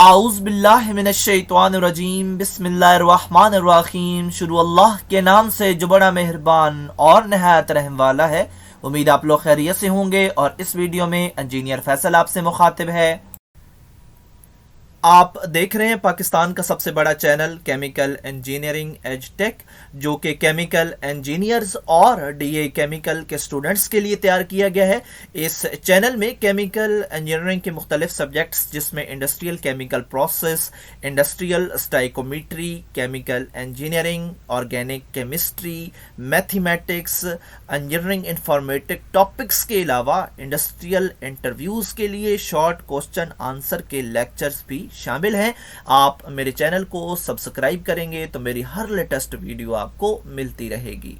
आऊज़ बिल्लाहि मिनश्शैतानिर्रजीम बिस्मिल्लाहिर्रहमानिर्रहीम। शुरू अल्लाह के नाम से जो बड़ा मेहरबान और नहायत रहम वाला है। उम्मीद आप लोग खैरियत से होंगे और इस वीडियो में इंजीनियर फैसल आपसे मुखातिब है। आप देख रहे हैं पाकिस्तान का सबसे बड़ा channel chemical engineering edge tech, जो कि केमिकल इंजीनियर्स और डीए केमिकल के स्टूडेंट्स के लिए तैयार किया गया है। इस चैनल में केमिकल इंजीनियरिंग के मुख्तलिफ सब्जेक्ट्स जिसमें industrial chemical process, industrial stoichiometry, chemical engineering, organic chemistry, mathematics, engineering informatic topics के अलावा इंडस्ट्रियल इंटरव्यूज़ के लिए शॉर्ट क्वेश्चन आंसर के लेक्चर्स भी शामिल हैं। आप मेरे चैनल को सब्सक्राइब करेंगे तो मेरी हर लेटेस्ट वीडियो आपको मिलती रहेगी।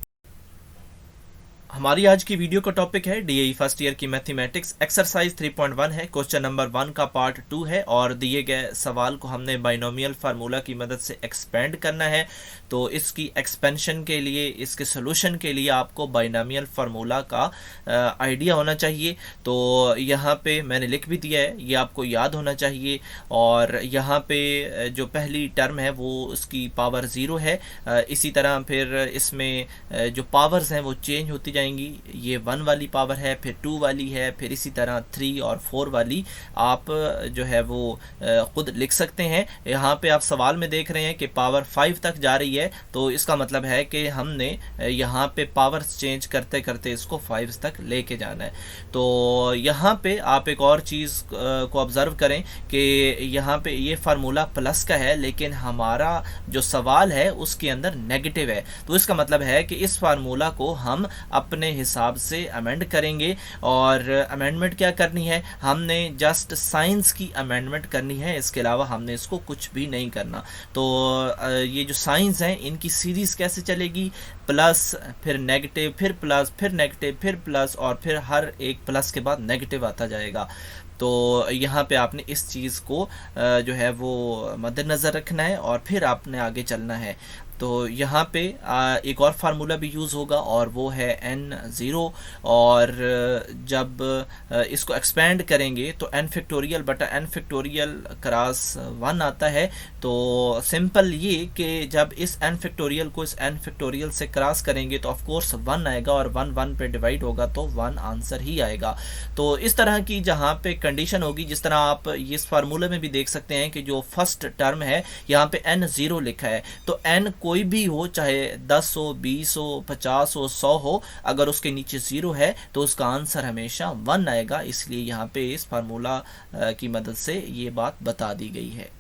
हमारी आज की वीडियो का टॉपिक है डीएई फर्स्ट ईयर की मैथमेटिक्स। एक्सरसाइज 3.1 है, क्वेश्चन नंबर 1 का पार्ट 2 है और दिए गए सवाल को हमने बाइनोमियल फार्मूला की मदद से एक्सपेंड करना है। तो इसकी एक्सपेंशन के लिए, इसके सोल्यूशन के लिए आपको बाइनोमियल फार्मूला का आइडिया होना चाहिए। तो यहाँ पे मैंने लिख भी दिया है, ये आपको याद होना चाहिए। और यहाँ पे जो पहली टर्म है वो उसकी पावर 0 है। इसी तरह फिर इसमें जो पावर्स हैं वो चेंज होती जाएंगी। ये 1 वाली पावर है, फिर 2 वाली है, फिर इसी तरह 3 और 4 वाली आप जो है वो खुद लिख सकते हैं। यहाँ पे आप सवाल में देख रहे हैं कि पावर 5 तक जा रही है, तो इसका मतलब है कि हमने यहाँ पे पावर चेंज करते करते इसको 5 तक लेके जाना है। तो यहाँ पे आप एक और चीज़ को ऑब्जर्व करें कि यहाँ पे ये फार्मूला प्लस का है, लेकिन हमारा जो सवाल है उसके अंदर नेगेटिव है। तो इसका मतलब है कि इस फार्मूला को हम अपने हिसाब से अमेंड करेंगे। और अमेंडमेंट क्या करनी है, हमने जस्ट साइंस की अमेंडमेंट करनी है, इसके अलावा हमने इसको कुछ भी नहीं करना। तो ये जो साइंस है इनकी सीरीज कैसे चलेगी, प्लस फिर नेगेटिव फिर प्लस फिर नेगेटिव फिर प्लस और फिर हर एक प्लस के बाद नेगेटिव आता जाएगा। तो यहाँ पे आपने इस चीज़ को जो है वो मद्देनज़र रखना है और फिर आपने आगे चलना है। तो यहाँ पे एक और फार्मूला भी यूज़ होगा और वो है n0। और जब इसको एक्सपेंड करेंगे तो n फैक्टोरियल बटा n फैक्टोरियल क्रॉस 1 आता है। तो सिंपल ये कि जब इस n फैक्टोरियल को इस n फैक्टोरियल से क्रॉस करेंगे तो ऑफ कोर्स 1 आएगा और 1 1 पे डिवाइड होगा तो 1 आंसर ही आएगा। तो इस तरह की जहाँ पे कंडीशन होगी, जिस तरह आप इस फार्मूले में भी देख सकते हैं कि जो फर्स्ट टर्म है यहाँ पे n0 लिखा है, तो n कोई भी हो, चाहे 10 हो, 20 हो, 50 हो, 100 हो, अगर उसके नीचे 0 है तो उसका आंसर हमेशा 1 आएगा। इसलिए यहाँ पे इस फार्मूला की मदद से ये बात बता दी गई है।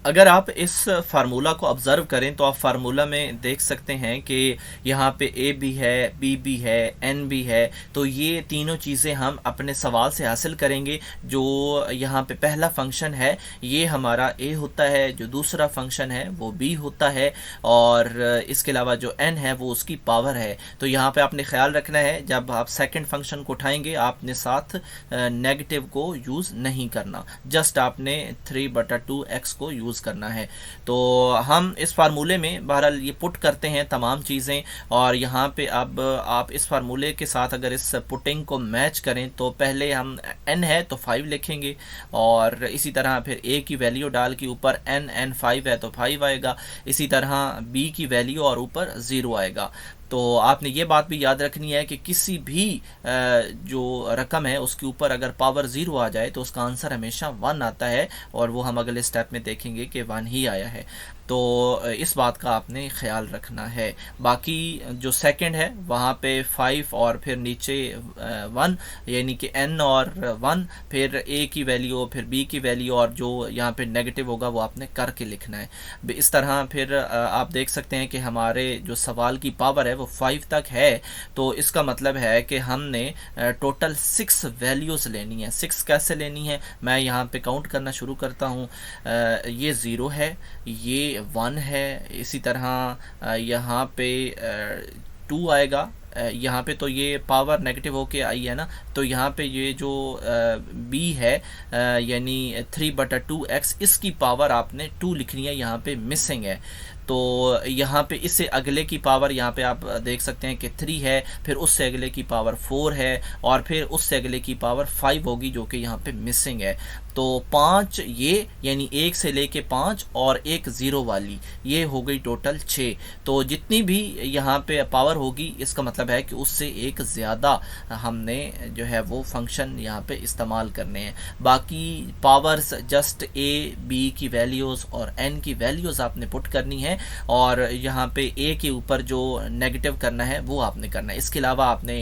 अगर आप इस फार्मूला को ऑब्ज़र्व करें तो आप फार्मूला में देख सकते हैं कि यहाँ पे ए भी है, बी भी है, एन भी है। तो ये तीनों चीज़ें हम अपने सवाल से हासिल करेंगे। जो यहाँ पे पहला फंक्शन है ये हमारा ए होता है, जो दूसरा फंक्शन है वो बी होता है और इसके अलावा जो एन है वो उसकी पावर है। तो यहाँ पे आपने ख्याल रखना है जब आप सेकंड फंक्शन को उठाएंगे आपने साथ नेगेटिव को यूज़ नहीं करना, जस्ट आपने 3/2x को यूज़ करना है। तो हम इस फार्मूले में बहरहाल ये पुट करते हैं तमाम चीज़ें। और यहाँ पे अब आप इस फार्मूले के साथ अगर इस पुटिंग को मैच करें तो पहले हम n है तो 5 लिखेंगे और इसी तरह फिर a की वैल्यू डाल के ऊपर n 5 है तो 5 आएगा। इसी तरह b की वैल्यू और ऊपर 0 आएगा। तो आपने ये बात भी याद रखनी है कि किसी भी जो रकम है उसके ऊपर अगर पावर 0 आ जाए तो उसका आंसर हमेशा 1 आता है और वो हम अगले स्टेप में देखेंगे कि 1 ही आया है। तो इस बात का आपने ख्याल रखना है। बाकी जो सेकंड है वहाँ पे 5 और फिर नीचे 1, यानी कि n और 1, फिर a की वैल्यू, फिर b की वैल्यू और जो यहाँ पे नेगेटिव होगा वो आपने करके लिखना है। इस तरह फिर आप देख सकते हैं कि हमारे जो सवाल की पावर है वो 5 तक है। तो इसका मतलब है कि हमने टोटल 6 वैल्यूज़ लेनी है। 6 कैसे लेनी है, मैं यहाँ पे काउंट करना शुरू करता हूँ। ये 0 है, ये 1 है, इसी तरह यहाँ पे 2 आएगा, यहाँ पे तो ये पावर नेगेटिव होके आई है ना, तो यहाँ पे ये जो b है यानी 3/2x, इसकी पावर आपने 2 लिखनी है, यहाँ पे मिसिंग है। तो यहाँ पे इससे अगले की पावर यहाँ पे आप देख सकते हैं कि 3 है, फिर उससे अगले की पावर 4 है, और फिर उससे अगले की पावर 5 होगी जो कि यहाँ पे मिसिंग है। तो 5 ये यानी 1 से लेके 5 और एक 0 वाली, ये हो गई टोटल 6। तो जितनी भी यहाँ पे पावर होगी इसका मतलब है कि उससे एक ज़्यादा हमने जो है वो फंक्शन यहाँ पे इस्तेमाल करने हैं। बाकी पावर्स जस्ट ए बी की वैल्यूज़ और एन की वैल्यूज़ आपने पुट करनी है, और यहाँ पे ए के ऊपर जो नेगेटिव करना है वो आपने करना है। इसके अलावा आपने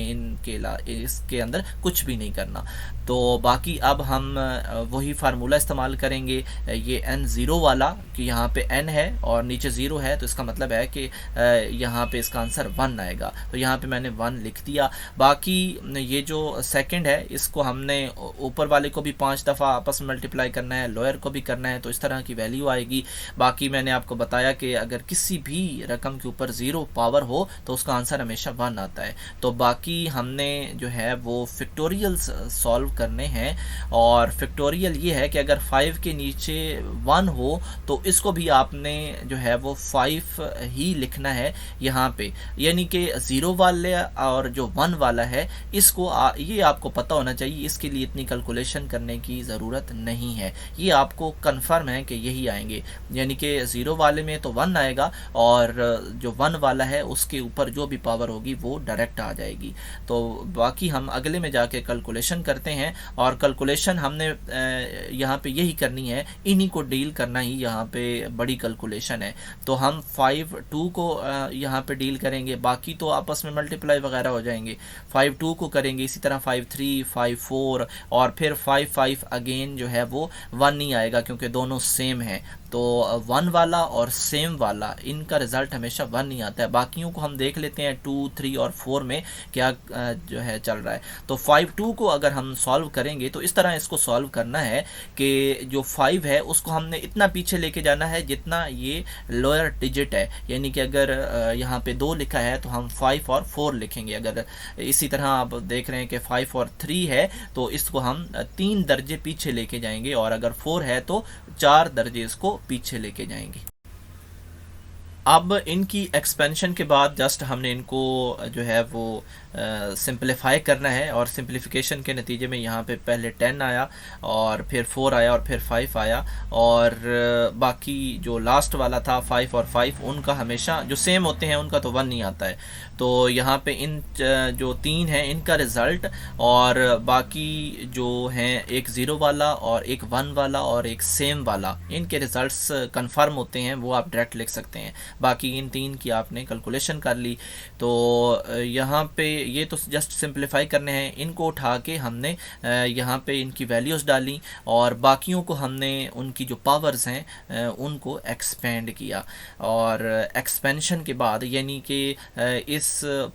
इसके अंदर कुछ भी नहीं करना। तो बाकी अब हम वही फार्मूला इस्तेमाल करेंगे, ये n0 वाला, कि यहाँ पे n है और नीचे 0 है, तो इसका मतलब है कि यहाँ पे इसका आंसर 1 आएगा। तो यहाँ पे मैंने 1 लिख दिया। बाकी ये जो सेकंड है इसको हमने ऊपर वाले को भी 5 दफ़ा आपस में मल्टीप्लाई करना है, लोअर को भी करना है, तो इस तरह की वैल्यू आएगी। बाकी मैंने आपको बताया कि अगर किसी भी रकम के ऊपर 0 पावर हो तो उसका आंसर हमेशा 1 आता है। तो बाकी हमने जो है वो फैक्टोरियल्स सॉल्व करने हैं, और फैक्टोरियल ये है कि अगर 5 के नीचे 1 हो तो इसको भी आपने जो है वो 5 ही लिखना है यहाँ पे, यानी कि 0 वाले और जो 1 वाला है इसको ये आपको पता होना चाहिए। इसके लिए इतनी कैलकुलेशन करने की ज़रूरत नहीं है, ये आपको कंफर्म है कि यही आएंगे, यानी कि 0 वाले में तो 1 आएगा और जो 1 वाला है उसके ऊपर जो भी पावर होगी वो डायरेक्ट आ जाएगी। तो बाकी हम अगले में जाके कैलकुलेशन करते हैं, और कैलकुलेशन हमने यहाँ पे यही करनी है, इन्हीं को डील करना ही यहाँ पे बड़ी कैलकुलेशन है। तो हम 5-2 को यहाँ पे डील करेंगे, बाकी तो आपस में मल्टीप्लाई वगैरह हो जाएंगे। 5-2 को करेंगे, इसी तरह 5-3, 5-4 और फिर 5-5 अगेन जो है वो 1 नहीं आएगा क्योंकि दोनों सेम है। तो 1 वाला और सेम वाला इनका रिजल्ट हमेशा 1 नहीं आता है। बाकियों को हम देख लेते हैं 2, 3 और 4 में क्या जो है चल रहा है। तो 5-2 को अगर हम सॉल्व करेंगे तो इस तरह इसको सॉल्व करना है कि जो 5 है उसको हमने इतना पीछे लेके जाना है जितना ये लोअर डिजिट है, यानी कि अगर यहाँ पे 2 लिखा है तो हम 5 और 4 लिखेंगे। अगर इसी तरह आप देख रहे हैं कि 5 और 3 है तो इसको हम 3 दर्जे पीछे लेके जाएंगे, और अगर 4 है तो 4 दर्जे इसको पीछे लेके जाएंगे। अब इनकी एक्सपेंशन के बाद जस्ट हमने इनको जो है वो सिंप्लीफाई करना है, और सिंप्लीफिकेशन के नतीजे में यहाँ पे पहले 10 आया और फिर 4 आया और फिर 5 आया, और बाकी जो लास्ट वाला था 5 और 5 उनका हमेशा जो सेम होते हैं उनका तो 1 नहीं आता है। तो यहाँ पे इन जो 3 हैं इनका रिज़ल्ट, और बाकी जो हैं एक 0 वाला और एक 1 वाला और एक सेम वाला, इनके रिज़ल्ट्स कंफर्म होते हैं, वो आप डायरेक्ट लिख सकते हैं। बाकी इन 3 की आपने कैलकुलेशन कर ली। तो यहाँ पे ये तो जस्ट सिंप्लीफाई करने हैं, इनको उठा के हमने यहाँ पे इनकी वैल्यूज़ डाली, और बाकियों को हमने उनकी जो पावर्स हैं उनको एक्सपेंड किया। और एक्सपेंशन के बाद यानी कि इस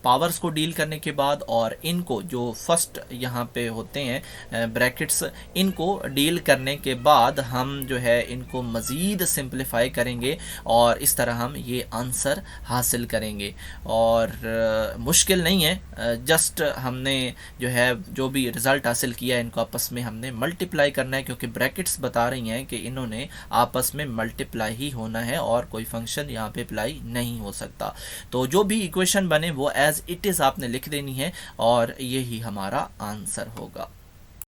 पावर्स को डील करने के बाद और इनको जो फर्स्ट यहाँ पे होते हैं ब्रैकेट्स, इनको डील करने के बाद हम जो है इनको मज़ीद सिंप्लीफाई करेंगे, और इस तरह हम ये आंसर हासिल करेंगे। और मुश्किल नहीं है, जस्ट हमने जो है जो भी रिज़ल्ट हासिल किया इनको आपस में हमने मल्टीप्लाई करना है, क्योंकि ब्रैकेट्स बता रही हैं कि इन्होंने आपस में मल्टीप्लाई ही होना है और कोई फंक्शन यहाँ पे अप्लाई नहीं हो सकता। तो जो भी इक्वेशन बने वो एज इट इज़ आपने लिख देनी है, और यही हमारा आंसर होगा।